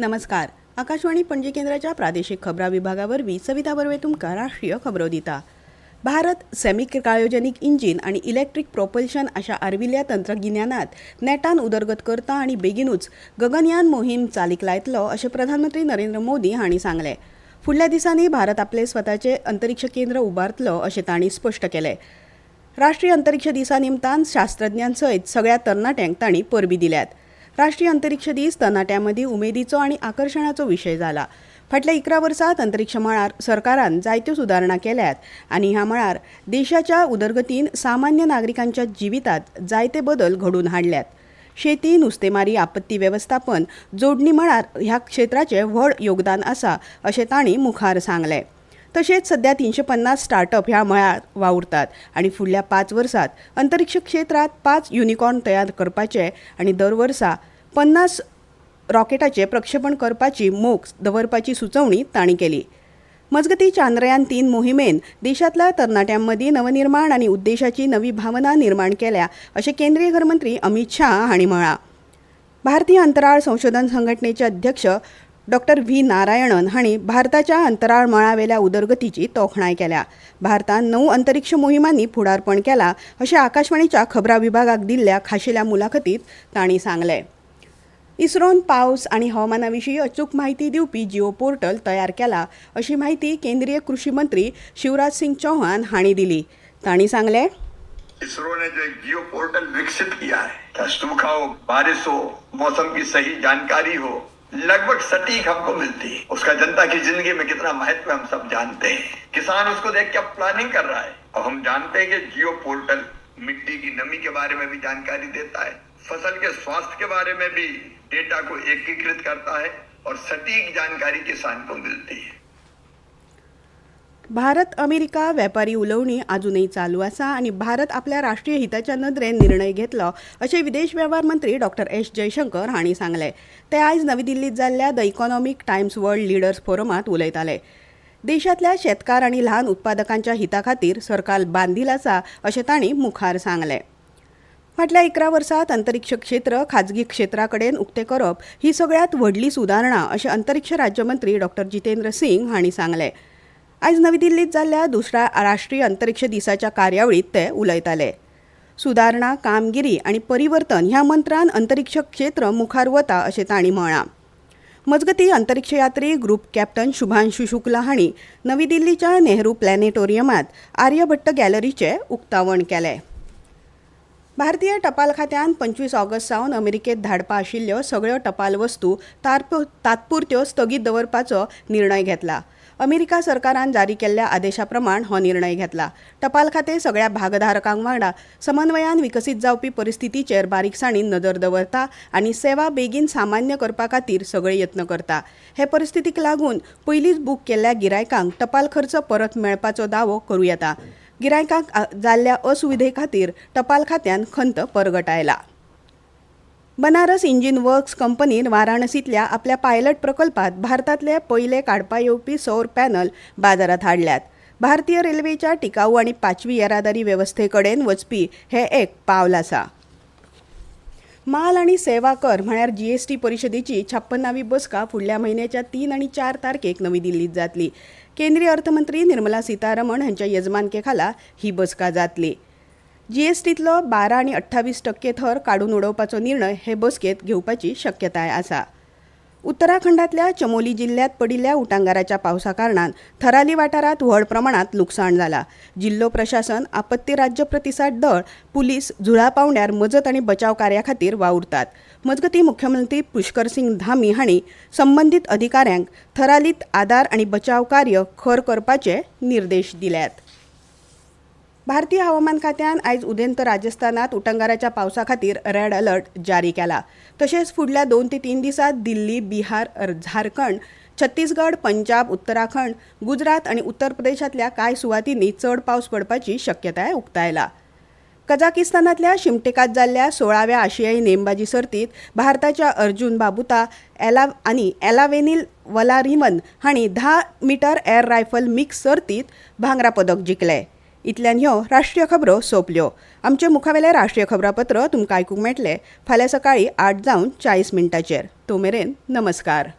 नमस्कार. आकाशवाणी पणजी केंद्राच्या प्रादेशिक खबरा विभागावरवी सविता बर्वे तुमकां राष्ट्रीय खबरो दिता. भारत सेमी क्रायोजेनिक इंजिन आणि इलेक्ट्रिक प्रोपल्शन अशा आर्विल्ल्या तंत्रगिन्यानात नेटान उदरगत करता आणि बेगीनूच गगनयान मोहीम चालीक लायतलो अशें प्रधानमंत्री नरेंद्र मोदी हांणी सांगलें. फुडल्या दिसांनी भारत आपले स्वताचे अंतरिक्ष केंद्र उबारतलो अशें तांणी स्पश्ट केलें. राष्ट्रीय अंतरिक्ष दिसा निमतान शास्त्रज्ञांसयत सगळ्या तरणाट्यांक तांणी परबीं दिल्यात. राष्ट्रीय अंतरिक्ष दीस तरणाट्यांमदीं उमेदीचो आनी आकर्शणाचो विशय जाला. फाटल्या 11 वर्सांत अंतरिक्ष मळार सरकारान जायत्यो सुदारणा केल्यात आनी ह्या मळार देशाच्या उदरगतीन सामान्य नागरिकांच्या जिवितांत जायते बदल घडून हाडल्यात. शेती, नुस्तेमारी, आपत्ती वेवस्थापन, जोडणी मळार ह्या क्षेत्राचें व्हड योगदान आसा अशें तांणी मुखार सांगलें. तशेंच सध्या 350 स्टार्टअप ह्या मळार वावुरतात आनी फुडल्या 5 वर्सांत अंतरिक्ष क्षेत्रांत 5 युनिकॉर्न तयार करपाचे आनी दर वर्सा 50 रॉकेटाचें प्रक्षेपण करपाची मोख दवरपाची सुचोवणी तांणी केली. मजगतीं चांद्रयान-3 मोहिमेन देशांतल्या तरणाट्यांमदीं नवनिर्माण आनी उद्देशाची नवी भावना निर्माण केल्या अशें केंद्रीय गृहमंत्री अमित शाह हांणी म्हळां. भारतीय अंतराळ संशोधन संघटनेचे अध्यक्ष डॉक्टर व्ही नारायणन हांणी भारताच्या अंतराळ मळावेल्या उदरगतीची तोखणाय केल्या. भारतान 9 अंतरिक्ष मोहिमांनी फुडारपण केलां अशें आकाशवाणीच्या खबरां विभागाक दिल्ल्या खाशेल्या मुलाखतींत तांणी सांगलें. इस्रोन पावस आनी हवामाना विशीं अचूक म्हायती दिवपी जिओ पोर्टल तयार केला अशी माहिती केंद्रीय कृषी मंत्री शिवराज सिंग चौहान हांणी दिली. तांणी सांगलें, इसरो ने जो एक जियो पोर्टल विकसित किया है, क्या सूखा हो, बारिश हो, मौसम की सही जानकारी हो, लगभग सटीक हमको मिलती है. उसका जनता की जिंदगी में कितना महत्व हम सब जानते हैं. किसान उसको देख के प्लानिंग कर रहा है. अब हम जानते हैं कि जियो पोर्टल मिट्टी की नमी के बारे में भी जानकारी देता है, फसल के स्वास्थ्य के बारे में भी डेटा को एकीकृत करता है और सटीक जानकारी किसान को मिलती है. भारत अमेरिका वेपारी उलोवणी अजूनही चालू आसा आनी भारत आपल्या राष्ट्रीय हिताच्या नदरेन निर्णय घेतलो अशें विदेश वेव्हार मंत्री डॉक्टर एस जयशंकर हांणी सांगलें. ते आयज नवी दिल्लीत जाल्ल्या the Economic Times world leaders फोरमांत उलयताले. देशांतल्या शेतकार आनी ल्हान उत्पादकांच्या हिता खातीर सरकार बांदील आसा अशें तांणी मुखार सांगलें. फाटल्या 11 वर्सांत अंतरिक्ष क्षेत्र खाजगी क्षेत्रा कडेन उक्तें करप ही सगळ्यांत व्हडली सुदारणा अशें अंतरिक्ष राज्यमंत्री डॉक्टर जितेंद्र सिंग हांणी सांगलें. आयज नवी दिल्लीत जाल्ल्या दुसऱ्या राष्ट्रीय अंतरिक्ष दिसाच्या कार्यावळीत ते उलयताले. सुदारणा, कामगिरी आनी परिवर्तन ह्या मंत्रान अंतरिक्ष क्षेत्र मुखार वता अशें तांणी म्हळां. मजगतीं अंतरिक्ष यात्री ग्रुप कॅप्टन शुभांशु शुक्ला हांणी नवी दिल्लीच्या नेहरू प्लॅनेटोरियमांत आर्यभट्ट गॅलरीचें उक्तावण केलें. भारतीय टपाल खात्यान 25 ऑगस्ट सावन अमेरिकेत धाडपा आशिल्ल्यो सगळ्यो टपाल वस्तू तात्पुरत्यो स्थगीत दवरपाचो निर्णय घेतला. अमेरिका सरकारान जारी केल्ल्या आदेशा प्रमाण हो निर्णय घेतला. टपाल खातें सगळ्या भागधारकांक वांगडा समन्वयान विकसीत जावपी परिस्थितीचेर बारीकसाणीन नदर दवरता आनी सेवा बेगीन सामान्य करपा खातीर सगळे यत्न करता. हे परिस्थितीक लागून पयलींच बूक केल्ल्या गिरायकांक टपाल खर्च परत मेळपाचो दावो करूं येता. गिरायकांक जाल्ल्या असुविधे खातीर टपाल खात्यान खंत परगटायला. बनारस इंजिन वर्क्स कंपनीन वाराणसींतल्या आपल्या पायलट प्रकल्पात भारतातले पयले काडपा येवपी सौर पॅनल बाजारात हाडल्यात. भारतीय रेल्वेच्या टिकाऊ आनी 5वी येरादारी वेवस्थे कडेन वचपी हे एक पावल आसा. माल आनी सेवा कर म्हळ्यार जीएसटी परिशदेची 56वी बसका फुडल्या म्हयन्याच्या 3 आनी 4 तारखेक नवी दिल्लीत जातली. केंद्रीय अर्थमंत्री निर्मला सीतारमण हांच्या येजमानके खाला ही बसका जातली. जीएसटीतलो 12 आनी 28% थर काडून उडोवपाचो निर्णय हे बसकेत घेवपाची शक्यताय आसा. उत्तराखंडातल्या चमोली जिल्ह्यात पडिल्ल्या उटंगाराच्या पावसा कारणान थराली वाठारांत व्हड प्रमाणात लुकसाण जाला. जिल्लो प्रशासन, आपत्ती राज्य प्रतिसाद दळ, पुलीस झुळा पावंड्यार मजत आनी बचाव कार्या खातीर वावुरतात. मजगतीं मुख्यमंत्री पुष्कर सिंग धामी हांणी संबंदीत अधिकाऱ्यांक थरालीत आदार आनी बचाव कार्य खर करपाचे निर्देश दिल्यात. भारतीय हवामान खात्यान आयज उदेंत राजस्थानात उटंगाराच्या पावसा खातीर रेड अलर्ट जारी केला. तशेंच फुडल्या 2 ते 3 दिसांत दिल्ली, बिहार, झारखंड, छत्तीसगड, पंजाब, उत्तराखंड, गुजरात आनी उत्तर प्रदेशांतल्या कांय सुवातींनी चड पावस पडपाची शक्यताय उक्तायला. कझाकिस्तानातल्या शिमटेकात जाल्ल्या 16व्या आशियाई नेमबाजी सर्तीत भारताच्या अर्जुन बाबुता आनी एलावेनील वलारिवन हांणी 10 मीटर एअर रायफल मिक्स सर्तीत भांगरा पदक जिखलें. इतल्यान ह्यो राष्ट्रीय खबरो सोंपल्यो. आमचे मुखावेले राष्ट्रीय खबरापत्र तुमकां आयकूंक मेळटले फाल्यां सकाळीं 8:40 तो मेरेन नमस्कार.